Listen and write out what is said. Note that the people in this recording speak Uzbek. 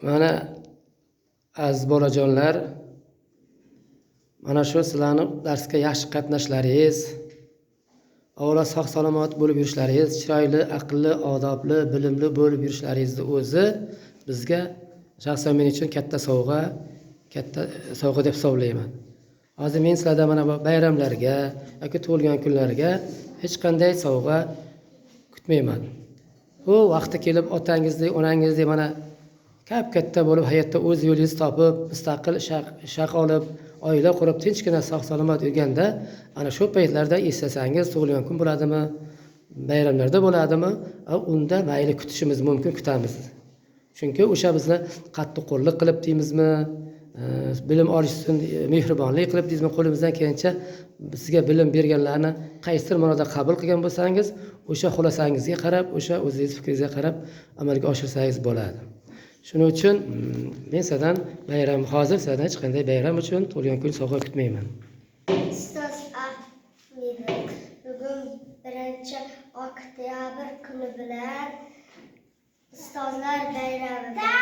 Mana aziz bolajonlar, mana shu sizlarni darsga yaxshi qatnashlaringiz, avvalo sog' salomat bo'lib yurishlaringiz, chiroyli, aqlli, odobli, bilimli bo'lib yurishlaringizni o'zi bizga shaxsan men uchun katta sovg'a deb hisoblayman. Hozir men sizlardan mana bu bayramlarga yoki tug'ilgan kunlarga hech qanday sovg'a kutmayman. Bu vaqti kelib otangizni, onangizni mana katta bo'lib hayotda o'z yo'lingizni topib, mustaqil shaq olib, oila qurib, tinchgina sog' salomat yurganda, ana shu paytlarda eslasangiz, tug'ilgan kun bo'ladimi, bayramlarda bo'ladimi, unda mayli kutishimiz mumkin, kutamiz. Chunki o'sha bizni qattiqqo'llik qilib deymizmi, bilim olish uchun mehribonlik qilib deymizmi, qo'limizdan kelgancha sizga bilim berganlarni qaysidir ma'noda qabul qilgan bo'lsangiz, o'sha xulosangizga qarab, o'sha o'zingiz fikringizga qarab amalga oshirsangiz bo'ladi. Shuning uchun men sizdan hozir sizdan hech qanday bayram uchun tug'ilgan kun sovg'a kutmayman. Ustoz Ahmedov, bugun 1-oktyabr kuni bilan ustozlar bayrami.